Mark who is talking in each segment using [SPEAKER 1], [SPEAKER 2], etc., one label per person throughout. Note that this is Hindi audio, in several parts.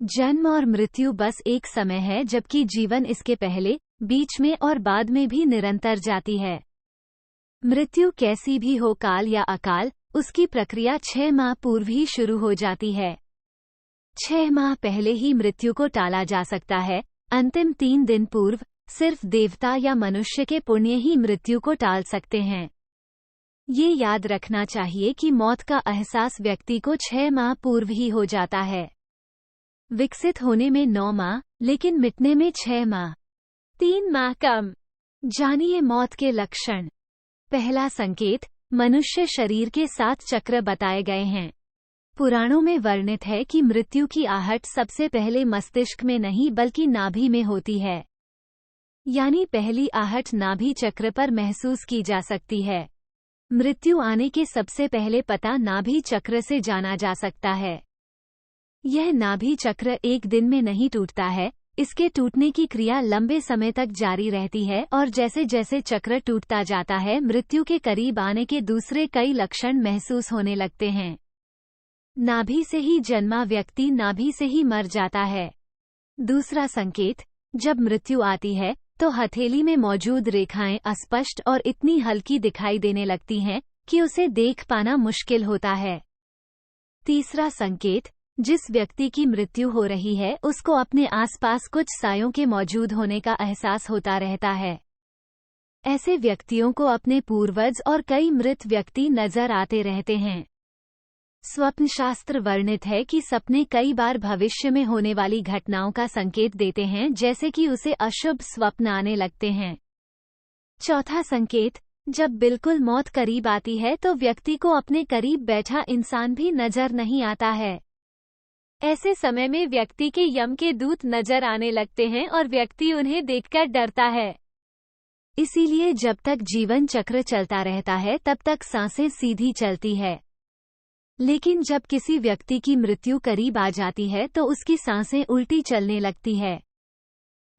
[SPEAKER 1] जन्म और मृत्यु बस एक समय है, जबकि जीवन इसके पहले, बीच में और बाद में भी निरंतर जाती है। मृत्यु कैसी भी हो, काल या अकाल, उसकी प्रक्रिया 6 माह पूर्व ही शुरू हो जाती है। 6 माह पहले ही मृत्यु को टाला जा सकता है। अंतिम 3 दिन पूर्व सिर्फ देवता या मनुष्य के पुण्य ही मृत्यु को टाल सकते हैं। ये याद रखना चाहिए कि मौत का एहसास व्यक्ति को 6 माह पूर्व ही हो जाता है। विकसित होने में 9 माह, लेकिन मिटने में 6 माह, 3 माह कम। जानिए मौत के लक्षण। पहला संकेत, मनुष्य शरीर के 7 चक्र बताए गए हैं। पुराणों में वर्णित है कि मृत्यु की आहट सबसे पहले मस्तिष्क में नहीं बल्कि नाभि में होती है। यानी पहली आहट नाभि चक्र पर महसूस की जा सकती है। मृत्यु आने के सबसे पहले पता नाभि चक्र से जाना जा सकता है। यह नाभि चक्र एक दिन में नहीं टूटता है, इसके टूटने की क्रिया लंबे समय तक जारी रहती है और जैसे जैसे चक्र टूटता जाता है, मृत्यु के करीब आने के दूसरे कई लक्षण महसूस होने लगते हैं। नाभि से ही जन्मा व्यक्ति नाभि से ही मर जाता है। दूसरा संकेत, जब मृत्यु आती है तो हथेली में मौजूद रेखाएं अस्पष्ट और इतनी हल्की दिखाई देने लगती हैं कि उसे देख पाना मुश्किल होता है। तीसरा संकेत, जिस व्यक्ति की मृत्यु हो रही है उसको अपने आसपास कुछ सायों के मौजूद होने का एहसास होता रहता है। ऐसे व्यक्तियों को अपने पूर्वज और कई मृत व्यक्ति नजर आते रहते हैं। स्वप्न शास्त्र वर्णित है कि सपने कई बार भविष्य में होने वाली घटनाओं का संकेत देते हैं, जैसे कि उसे अशुभ स्वप्न आने लगते हैं। चौथा संकेत, जब बिल्कुल मौत करीब आती है तो व्यक्ति को अपने करीब बैठा इंसान भी नजर नहीं आता है। ऐसे समय में व्यक्ति के यम के दूत नजर आने लगते हैं और व्यक्ति उन्हें देखकर डरता है। इसीलिए जब तक जीवन चक्र चलता रहता है तब तक सांसें सीधी चलती है, लेकिन जब किसी व्यक्ति की मृत्यु करीब आ जाती है तो उसकी सांसें उल्टी चलने लगती है।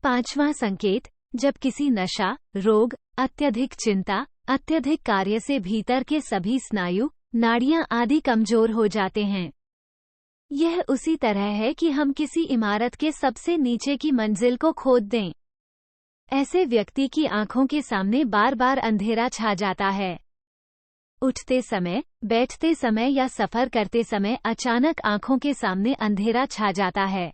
[SPEAKER 1] पांचवां संकेत, जब किसी नशा, रोग, अत्यधिक चिंता, अत्यधिक कार्य से भीतर के सभी स्नायु, नाड़ियां आदि कमजोर हो जाते हैं। यह उसी तरह है कि हम किसी इमारत के सबसे नीचे की मंजिल को खोद दें। ऐसे व्यक्ति की आंखों के सामने बार बार अंधेरा छा जाता है। उठते समय, बैठते समय या सफर करते समय अचानक आंखों के सामने अंधेरा छा जाता है।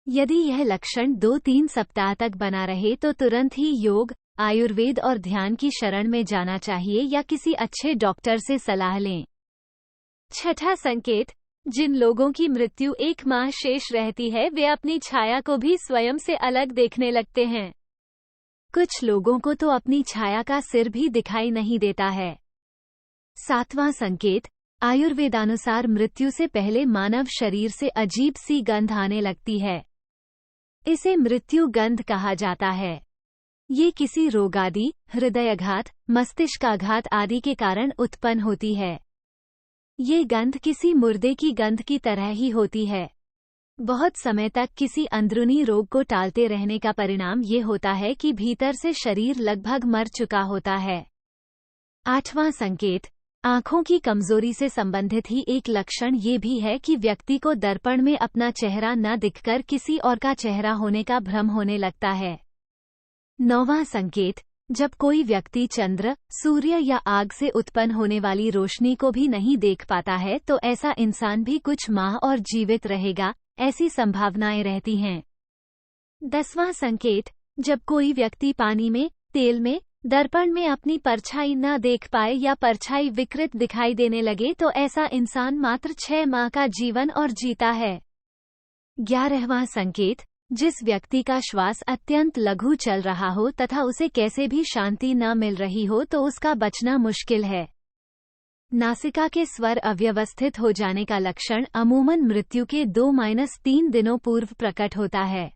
[SPEAKER 1] यदि यह लक्षण 2-3 सप्ताह तक बना रहे तो तुरंत ही योग, आयुर्वेद और ध्यान की शरण में जाना चाहिए या किसी अच्छे डॉक्टर से सलाह लें। छठा संकेत, जिन लोगों की मृत्यु 1 माह शेष रहती है वे अपनी छाया को भी स्वयं से अलग देखने लगते हैं। कुछ लोगों को तो अपनी छाया का सिर भी दिखाई नहीं देता है। सातवां संकेत, आयुर्वेदानुसार मृत्यु से पहले मानव शरीर से अजीब सी गंध आने लगती है। इसे मृत्यु गंध कहा जाता है। ये किसी रोग आदि, हृदयाघात, मस्तिष्काघात आदि के कारण उत्पन्न होती है। ये गंध किसी मुर्दे की गंध की तरह ही होती है। बहुत समय तक किसी अंदरूनी रोग को टालते रहने का परिणाम ये होता है कि भीतर से शरीर लगभग मर चुका होता है। आठवां संकेत, आंखों की कमजोरी से संबंधित ही एक लक्षण ये भी है कि व्यक्ति को दर्पण में अपना चेहरा न दिखकर किसी और का चेहरा होने का भ्रम होने लगता है। नौवां संकेत, जब कोई व्यक्ति चंद्र, सूर्य या आग से उत्पन्न होने वाली रोशनी को भी नहीं देख पाता है तो ऐसा इंसान भी कुछ माह और जीवित रहेगा, ऐसी संभावनाएं रहती हैं। 10वां संकेत, जब कोई व्यक्ति पानी में, तेल में, दर्पण में अपनी परछाई न देख पाए या परछाई विकृत दिखाई देने लगे तो ऐसा इंसान मात्र 6 माह का जीवन और जीता है। 11वां संकेत, जिस व्यक्ति का श्वास अत्यंत लघु चल रहा हो तथा उसे कैसे भी शांति न मिल रही हो तो उसका बचना मुश्किल है। नासिका के स्वर अव्यवस्थित हो जाने का लक्षण अमूमन मृत्यु के 2-3 दिनों पूर्व प्रकट होता है।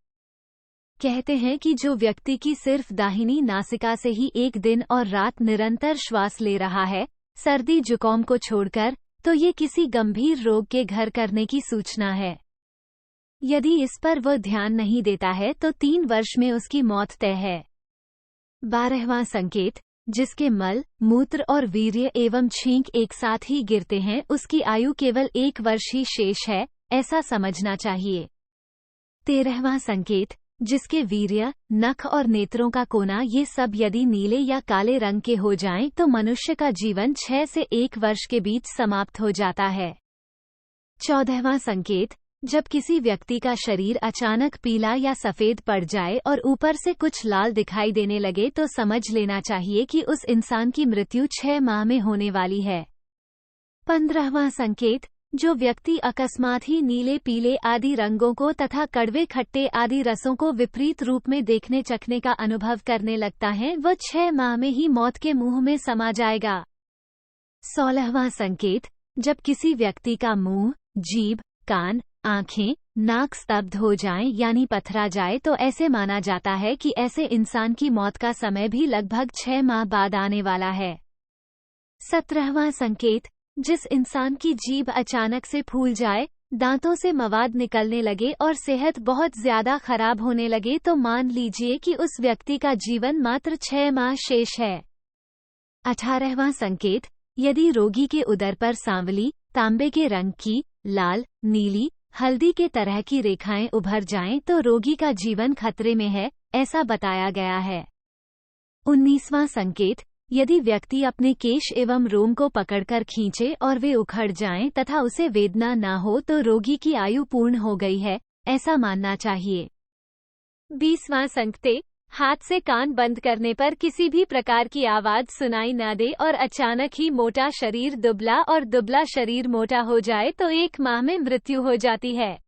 [SPEAKER 1] कहते हैं कि जो व्यक्ति की सिर्फ दाहिनी नासिका से ही 1 दिन और रात निरंतर श्वास ले रहा है, सर्दी जुकाम को छोड़कर, तो ये किसी गंभीर रोग के घर करने की सूचना है। यदि इस पर वह ध्यान नहीं देता है तो 3 वर्ष में उसकी मौत तय है। 12वां संकेत, जिसके मल, मूत्र और वीर्य एवं छींक एक साथ ही गिरते हैं उसकी आयु केवल 1 वर्ष ही शेष है, ऐसा समझना चाहिए। 13वां संकेत, जिसके वीर्य, नख और नेत्रों का कोना ये सब यदि नीले या काले रंग के हो जाएं तो मनुष्य का जीवन 6 से 1 वर्ष के बीच समाप्त हो जाता है। 14वां संकेत, जब किसी व्यक्ति का शरीर अचानक पीला या सफेद पड़ जाए और ऊपर से कुछ लाल दिखाई देने लगे तो समझ लेना चाहिए कि उस इंसान की मृत्यु 6 माह में होने वाली है। 15वां संकेत, जो व्यक्ति अकस्मात ही नीले पीले आदि रंगों को तथा कड़वे खट्टे आदि रसों को विपरीत रूप में देखने चखने का अनुभव करने लगता है वह 6 माह में ही मौत के मुंह में समा जाएगा। 16वां संकेत, जब किसी व्यक्ति का मुंह, जीभ, कान, आंखें, नाक स्तब्ध हो जाएं यानी पथरा जाए तो ऐसे माना जाता है कि ऐसे इंसान की मौत का समय भी लगभग 6 माह बाद आने वाला है। 17वां संकेत, जिस इंसान की जीभ अचानक से फूल जाए, दांतों से मवाद निकलने लगे और सेहत बहुत ज्यादा खराब होने लगे तो मान लीजिए कि उस व्यक्ति का जीवन मात्र 6 माह शेष है। 18वां संकेत, यदि रोगी के उदर पर सांवली, तांबे के रंग की, लाल, नीली, हल्दी के तरह की रेखाएं उभर जाएं तो रोगी का जीवन खतरे में है, ऐसा बताया गया है। 19वां संकेत, यदि व्यक्ति अपने केश एवं रोम को पकड़कर खींचे और वे उखड़ जाएं तथा उसे वेदना न हो तो रोगी की आयु पूर्ण हो गई है, ऐसा मानना चाहिए। 20वां संकेत, हाथ से कान बंद करने पर किसी भी प्रकार की आवाज सुनाई न दे और अचानक ही मोटा शरीर दुबला और दुबला शरीर मोटा हो जाए तो 1 माह में मृत्यु हो जाती है।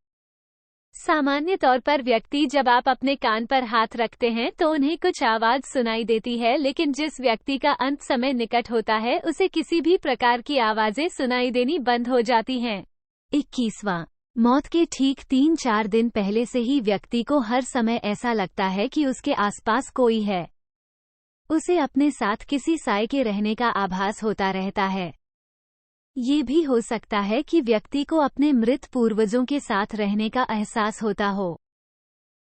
[SPEAKER 1] सामान्य तौर पर व्यक्ति जब आप अपने कान पर हाथ रखते हैं तो उन्हें कुछ आवाज सुनाई देती है, लेकिन जिस व्यक्ति का अंत समय निकट होता है उसे किसी भी प्रकार की आवाजें सुनाई देनी बंद हो जाती हैं। 21वां, मौत के ठीक 3-4 दिन पहले से ही व्यक्ति को हर समय ऐसा लगता है कि उसके आसपास कोई है। उसे अपने साथ किसी साए के रहने का आभास होता रहता है। ये भी हो सकता है कि व्यक्ति को अपने मृत पूर्वजों के साथ रहने का एहसास होता हो।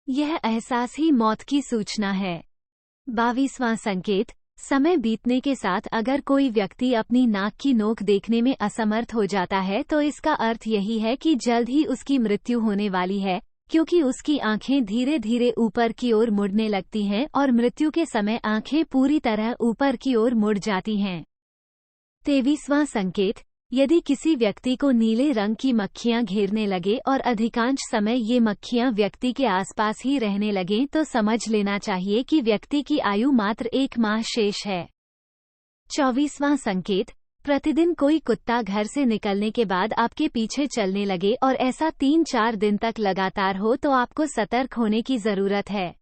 [SPEAKER 1] यह एहसास ही मौत की सूचना है। 22वां संकेत, समय बीतने के साथ अगर कोई व्यक्ति अपनी नाक की नोक देखने में असमर्थ हो जाता है तो इसका अर्थ यही है कि जल्द ही उसकी मृत्यु होने वाली है, क्योंकि उसकी आंखें धीरे धीरे ऊपर की ओर मुड़ने लगती हैं और मृत्यु के समय आंखें पूरी तरह ऊपर की ओर मुड़ जाती हैं। 23वां संकेत, यदि किसी व्यक्ति को नीले रंग की मक्खियां घेरने लगे और अधिकांश समय ये मक्खियां व्यक्ति के आसपास ही रहने लगें तो समझ लेना चाहिए कि व्यक्ति की आयु मात्र 1 माह शेष है। 24वां संकेत, प्रतिदिन कोई कुत्ता घर से निकलने के बाद आपके पीछे चलने लगे और ऐसा 3-4 दिन तक लगातार हो तो आपको सतर्क होने की जरूरत है।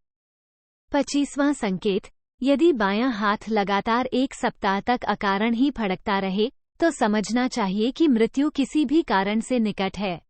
[SPEAKER 1] 25वां संकेत, यदि बायां हाथ लगातार 1 सप्ताह तक अकारण ही फड़कता रहे तो समझना चाहिए कि मृत्यु किसी भी कारण से निकट है।